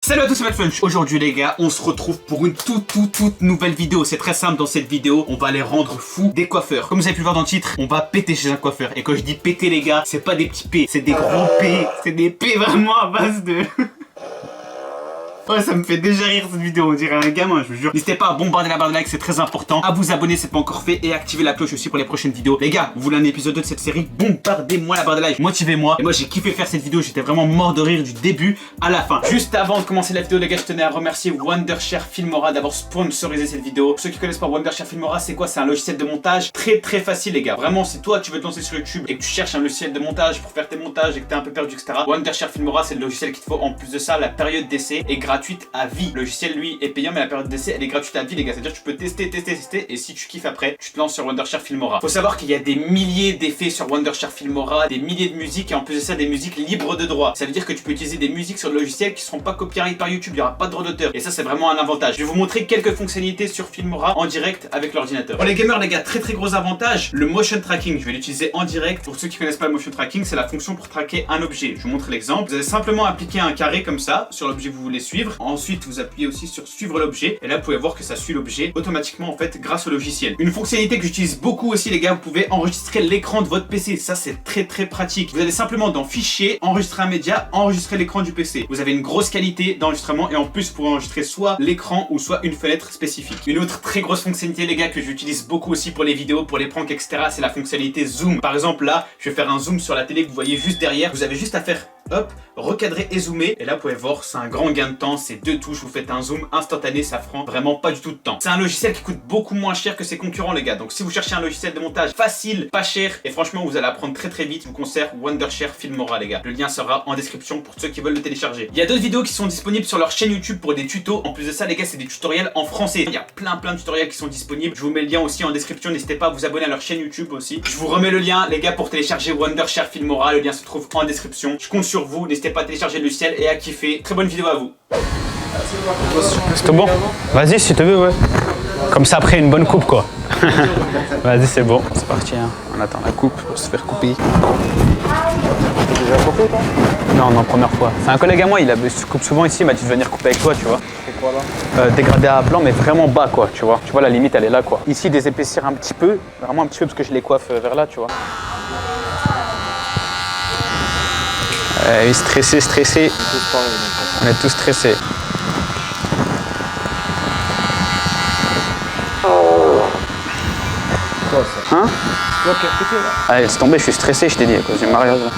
Salut à tous, c'est Madfunch. Aujourd'hui les gars, on se retrouve pour une toute nouvelle vidéo. C'est très simple, dans cette vidéo, on va les rendre fous des coiffeurs. Comme vous avez pu le voir dans le titre, on va péter chez un coiffeur. Et quand je dis péter les gars, c'est pas des petits P, c'est des grands P. C'est des P vraiment à base de... Ouais, ça me fait déjà rire cette vidéo, on dirait un gamin, je vous jure. N'hésitez pas à bombarder la barre de like, c'est très important. À vous abonner, c'est pas encore fait. Et activer la cloche aussi pour les prochaines vidéos. Les gars, vous voulez un épisode 2 de cette série? Bombardez-moi la barre de like, motivez-moi. Et moi, j'ai kiffé faire cette vidéo, j'étais vraiment mort de rire du début à la fin. Juste avant de commencer la vidéo, les gars, je tenais à remercier Wondershare Filmora d'avoir sponsorisé cette vidéo. Pour ceux qui connaissent pas Wondershare Filmora, c'est quoi? C'est un logiciel de montage très facile, les gars. Vraiment, si toi, tu veux te lancer sur YouTube et que tu cherches un logiciel de montage pour faire tes montages et que t'es un peu perdu, etc. Wondershare Filmora, c'est le logiciel qu'il te faut. En plus de ça, la période d'essai est gratuite à vie. Le logiciel lui est payant, mais la période d'essai elle est gratuite à vie, les gars. C'est-à-dire que tu peux tester et si tu kiffes après, tu te lances sur Wondershare Filmora. Faut savoir qu'il y a des milliers d'effets sur Wondershare Filmora, des milliers de musiques et en plus de ça des musiques libres de droit. Ça veut dire que tu peux utiliser des musiques sur le logiciel qui seront pas copyright par YouTube, il y aura pas de droit d'auteur et ça c'est vraiment un avantage. Je vais vous montrer quelques fonctionnalités sur Filmora en direct avec l'ordinateur. Pour les gamers les gars, très gros avantage, le motion tracking. Je vais l'utiliser en direct. Pour ceux qui connaissent pas le motion tracking, c'est la fonction pour traquer un objet. Je vous montre l'exemple. Vous allez simplement appliquer un carré comme ça sur l'objet que vous voulez suivre. Ensuite vous appuyez aussi sur suivre l'objet et là vous pouvez voir que ça suit l'objet automatiquement en fait grâce au logiciel. Une fonctionnalité que j'utilise beaucoup aussi les gars, vous pouvez enregistrer l'écran de votre PC. Ça c'est très pratique. Vous allez simplement dans fichier, enregistrer un média, enregistrer l'écran du PC. Vous avez une grosse qualité d'enregistrement et en plus vous pouvez enregistrer soit l'écran ou soit une fenêtre spécifique. Une autre très grosse fonctionnalité les gars que j'utilise beaucoup aussi pour les vidéos, pour les pranks etc, c'est la fonctionnalité zoom. Par exemple là je vais faire un zoom sur la télé que vous voyez juste derrière. Vous avez juste à faire hop, recadrer et zoomer. Et là, vous pouvez voir, c'est un grand gain de temps. C'est deux touches, vous faites un zoom instantané, ça prend vraiment pas du tout de temps. C'est un logiciel qui coûte beaucoup moins cher que ses concurrents, les gars. Donc, si vous cherchez un logiciel de montage facile, pas cher, et franchement, vous allez apprendre très vite, je vous conseille Wondershare Filmora, les gars. Le lien sera en description pour ceux qui veulent le télécharger. Il y a d'autres vidéos qui sont disponibles sur leur chaîne YouTube pour des tutos. En plus de ça, les gars, c'est des tutoriels en français. Il y a plein de tutoriels qui sont disponibles. Je vous mets le lien aussi en description. N'hésitez pas à vous abonner à leur chaîne YouTube aussi. Je vous remets le lien, les gars, pour télécharger Wondershare Filmora. Le lien se trouve en description. Je compte sur vous. N'hésitez pas à télécharger le logiciel et à kiffer. Très bonne vidéo à vous. C'est tout bon? Vas-y si tu veux, ouais. Comme ça après une bonne coupe quoi. Vas-y c'est bon. C'est parti, hein. On attend la coupe pour se faire couper. T'as déjà coupé toi? Non, première fois. C'est un collègue à moi, il se coupe souvent ici, il m'a dit de venir couper avec toi, tu vois. C'est quoi là? Dégradé à blanc mais vraiment bas quoi, tu vois. Tu vois la limite elle est là quoi. Ici des épaissir un petit peu, vraiment un petit peu parce que je les coiffe vers là, tu vois. Oui, stressé. On est tous stressés. Quoi ça? Hein? Toi qui as pété là? Allez, laisse tomber, je suis stressé, je t'ai dit, à cause du mariage. Là. Ah,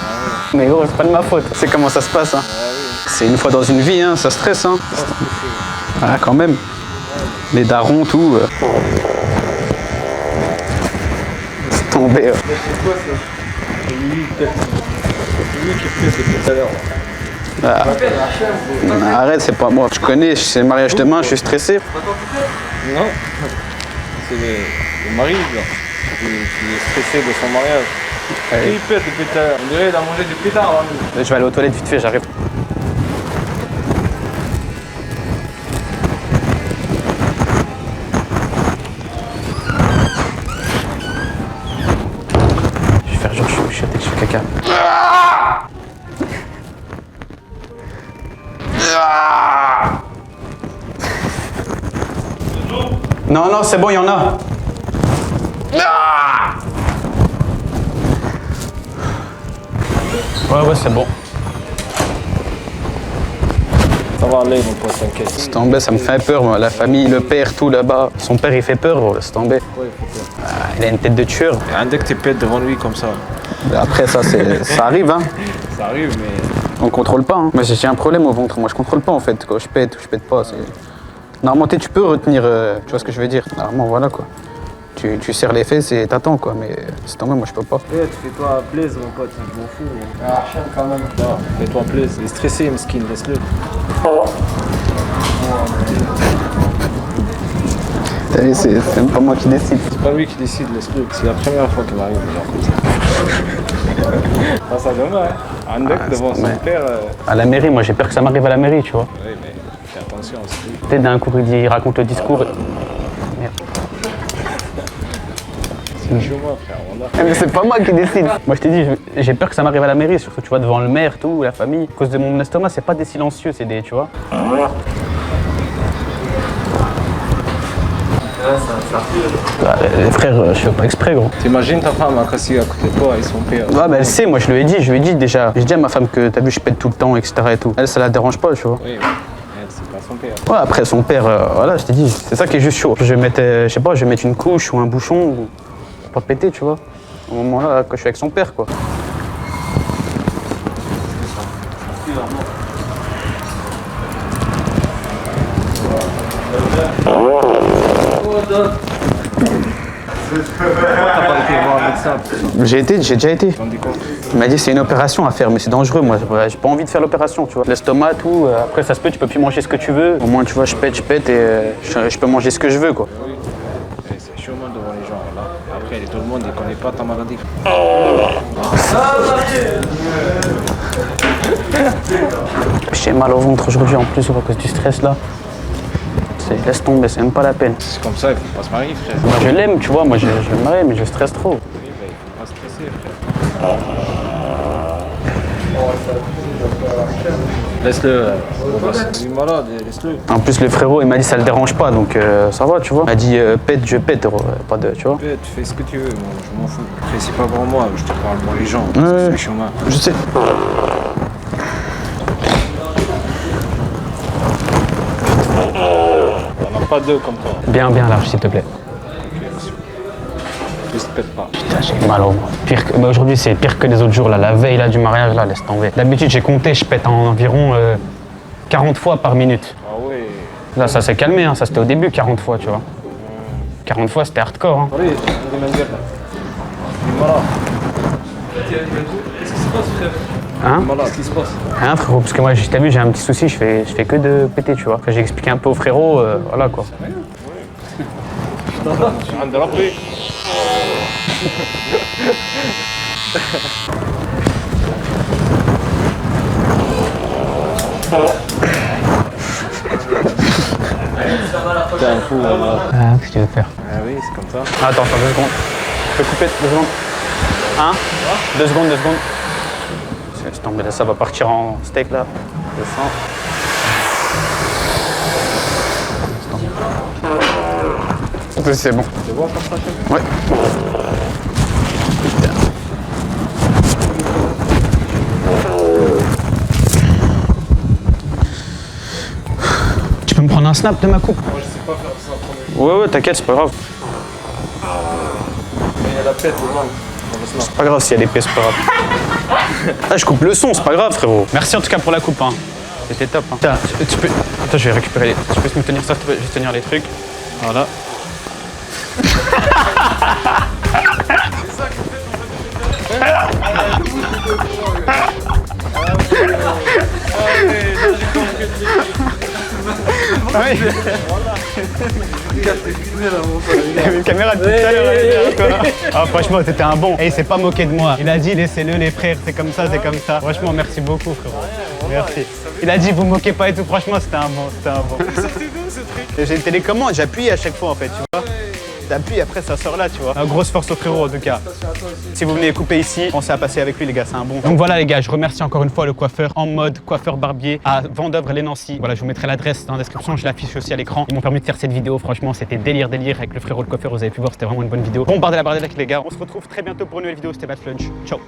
ouais. Mais gros, c'est pas de ma faute. C'est comment ça se passe. Hein. Ah, oui. C'est une fois dans une vie, hein, ça stresse. Hein. Ah, quand même. Les darons, tout. Laisse tomber. C'est quoi ça? C'est lui peut-être. C'est lui qui fait depuis tout à l'heure. Ah. Non, arrête, c'est pas moi. Tu connais, c'est le mariage demain, je suis stressé. Non. C'est le mari là. Qui est stressé de son mariage. Ouais. Il pète depuis tout à l'heure. On dirait qu'il a mangé du pétard là. Je vais aller aux toilettes vite fait, j'arrive. Je vais faire genre je suis caca. Non, c'est bon, il y en a. Ouais, c'est bon. Ça va aller mon pote, t'inquiète. C'est tombé, ça me fait peur, moi. La famille, le père, tout là-bas. Son père, il fait peur, c'est tombé. Pourquoi il fait peur? Ah, il a une tête de tueur. Un deck t'es pète devant lui comme ça. Après, ça arrive, hein. Ça arrive mais... On contrôle pas, hein. Moi, j'ai un problème au ventre. Moi, je contrôle pas, en fait. Quand je pète ou je pète pas, normalement, tu peux retenir, tu vois ce que je veux dire. Normalement, voilà, quoi. Tu serres les fesses et t'attends, quoi. Mais c'est tombé, moi, je peux pas. Ouais, fais-toi plaisir, mon pote, je m'en fous. Ah, chien, quand même. Non, fais-toi plaisir. Il est stressé, Mskin, laisse-le. C'est même pas moi qui décide. C'est pas lui qui décide, laisse-le. C'est la première fois qu'il m'arrive, genre comme ça. Ah, ça donne, hein. Un deck devant son père. À la mairie, moi, j'ai peur que ça m'arrive à la mairie, tu vois. Oui, mais fais attention, c'est lui. Peut-être d'un coup, il raconte le discours. Merde. Chez moi, frère, voilà. Mais c'est pas moi qui décide. Moi je t'ai dit, j'ai peur que ça m'arrive à la mairie, surtout tu vois devant le maire, tout, la famille. À cause de mon estomac, c'est pas des silencieux, c'est des, tu vois. Les frères, je fais pas exprès, gros. T'imagines ta femme assise à côté de toi et son père. Ouais, mais elle sait, moi je lui ai dit déjà. J'ai dit à ma femme que t'as vu, je pète tout le temps, etc. et tout. Elle, ça la dérange pas, tu vois. Oui, elle, c'est pas son père. Ouais, après son père, voilà, je t'ai dit, c'est ça qui est juste chaud. Je vais mettre, je sais pas, je vais mettre une couche ou un bouchon, ou pas péter, tu vois. Au moment là, quand je suis avec son père, quoi. J'ai déjà été. Il m'a dit c'est une opération à faire, mais c'est dangereux. Moi, j'ai pas envie de faire l'opération, tu vois. L'estomac, tout. Après, ça se peut, tu peux plus manger ce que tu veux. Au moins, tu vois, je pète et je peux manger ce que je veux, quoi. Oui. C'est chaud devant les gens là. Après, tout le monde ne connaît pas ta maladie. J'ai mal au ventre aujourd'hui en plus à cause du stress là. Laisse tomber, c'est même pas la peine. C'est comme ça, il faut pas se marier, frère. Moi je l'aime, tu vois, moi je vais me marier, mais je stresse trop. Oui, bah, il faut pas stresser, frère. Laisse-le, il est malade, laisse-le. En plus le frérot il m'a dit ça le dérange pas, donc ça va, tu vois. Il m'a dit pète, je pète, pas de, tu vois. Tu fais ce que tu veux, moi, je m'en fous. Après, c'est pas pour moi, je te parle pour les gens. Ouais. C'est chemin. Je sais. On n'a pas deux comme toi. Bien large s'il te plaît. Tu te pètes pas. Putain, j'ai mal au ventre. Bah, aujourd'hui c'est pire que les autres jours là, la veille là du mariage là, laisse tomber. D'habitude j'ai compté, je pète en environ 40 fois par minute. Ah ouais. Là ça s'est calmé, hein. Ça c'était au début 40 fois, tu vois. 40 fois c'était hardcore. Hein. Allez, on est même bien là. Il est malade. Qu'est-ce qui se passe, frère? Hein? Malade, qu'est-ce qui se passe? Rien frérot, parce que moi t'as vu j'ai un petit souci, je fais que de péter, tu vois. Après, j'ai expliqué un peu au frérot, voilà quoi. Je suis en train de rappeler. T'es un fou, voilà. Ah, qu'est-ce que tu veux faire? Ah oui, c'est comme ça. Attends, 2 secondes. Je peux couper 2 secondes. Hein? 2 secondes. Laisse tomber, là ça va partir en steak là. Je sens. C'est bon. C'est bon comme ça, chef? Ouais. Tu peux me prendre un snap de ma coupe? Moi, je sais pas faire ça pour les... Ouais, t'inquiète, c'est pas grave. Mais il y a la pète dedans. C'est pas grave s'il y a des pièces, c'est pas grave. Ah, je coupe le son, c'est pas grave, frérot. Merci en tout cas pour la coupe, hein. C'était top. Hein. Tiens, tu peux... Attends, je vais récupérer les... Tu peux me tenir ça, je vais tenir les trucs. Voilà. Ah oui. Une caméra de tout à l'heure. Ah, franchement, t'étais un bon. Et il s'est pas moqué de moi. Il a dit laissez-le les frères, c'est comme ça, c'est comme ça. Franchement, merci beaucoup, frérot. Merci. Il a dit vous moquez pas et tout. Franchement, c'était un bon. J'ai une télécommande, j'appuie à chaque fois en fait, tu vois. T'appuies, après ça sort là, tu vois. Grosse force au frérot en tout cas. Si vous venez couper ici, pensez à passer avec lui les gars, c'est un bon. Donc voilà les gars, je remercie encore une fois le coiffeur en mode coiffeur barbier à Vendeuvre-les-Nancy. Voilà, je vous mettrai l'adresse dans la description, je l'affiche aussi à l'écran. Ils m'ont permis de faire cette vidéo, franchement c'était délire avec le frérot le coiffeur, vous avez pu voir, c'était vraiment une bonne vidéo. Bon, bardez la bardelle les gars, on se retrouve très bientôt pour une nouvelle vidéo, c'était Bad Lunch. Ciao.